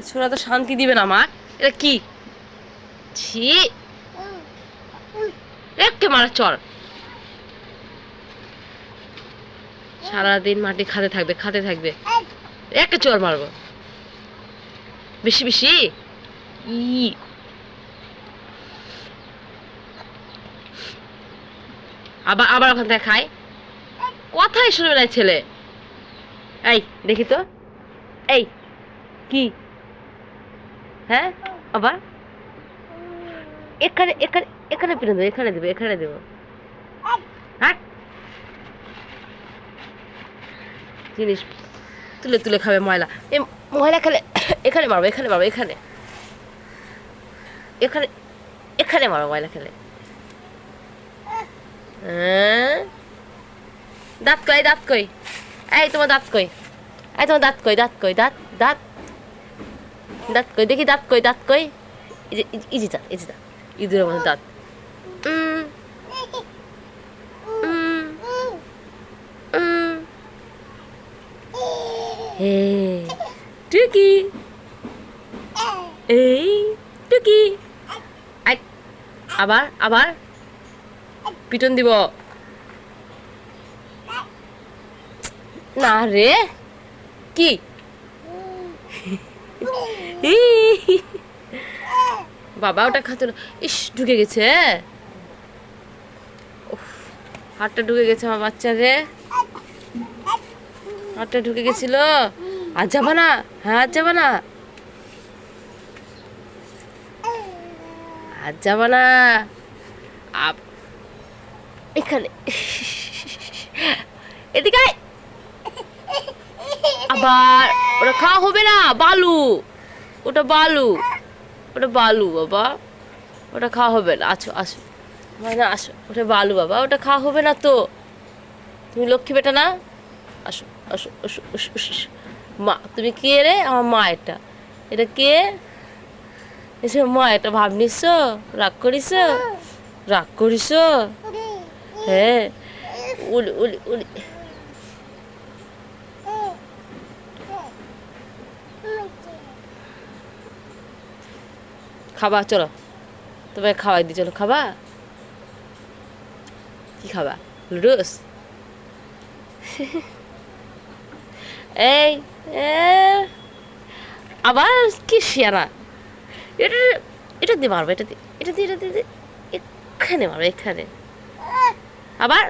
ছোড়া তো শান্তি দিবে না আমার। এটা কি? ছি, একে মারা চল। সারাদিন মাটি খাতে থাকবে, খাতে থাকবে। একে চল মারবো। বেশি বেশি ই আবার আবার ওখান থেকে খায়। কথাই শুনে না ছেলে। এই দেখি তো, এই কি? হ্যাঁ, আবার এখানে এখানে এখানে পিনে দেবো, এখানে দেবো, এখানে দেবো। হ্যাঁ, জিনিস তুলে তুলে খাবে ময়লা। এ ময়লা খেলে এখানে মারবো, এখানে মারবো, এখানে এখানে এখানে মারো ময়লা খেলে। হ্যাঁ, দাঁত কই, দাঁত কই? এই তোমার দাঁত কই? এই তোমার দাঁত কই, দাঁত কই? দাঁত দাঁত দাঁত কই দেখি, দাঁত কই, দাঁত কই? এই যে দাঁত, এই যে দাঁত, ইঁদুরের মতো দাঁত। উম, উম, উম। হে টুকি, এই টুকি। আই, আবার আবার পিটন দিব না রে। কি? বাবা ওটা খাতো না। ইস, ঢুকে গেছে। উফ, হাতটা ঢুকে গেছে আমার বাচ্চা রে। হাতটা ঢুকে গেছিল। আর যাবা না? হ্যাঁ, আর যাবা না? আর যাবা না? এখানে এদিকে আয়। আবার ওটা খাওয়া হবে না, বালু। ওটা বালু, ওটা বালু বাবা। ওটা খাওয়া হবে না। আসো আসো, মানে আসো, ওটা বালু বাবা, ওটা খাওয়া হবে না তো। তুমি লক্ষ্মী বেটা না? আসো আসো আসো আসো আসো। মা তুমি কে রে? আমার মা এটা। এটা কে? এসে মা এটা ভাব নিস? রাগ করিস? রাগ করিস? হ্যাঁ, উলি উলি উলি। খাবা চলো, তোমায় খাওয়াই দিই, চলো খাবা। কি খাবা? লুডুস? এই এ আবার কি শিয়ানা। এটা এটা দিয়ে মারবো, এটা দিয়ে, এটা দিয়ে, এটা দিয়ে, এখানে মারবো, এখানে। আবার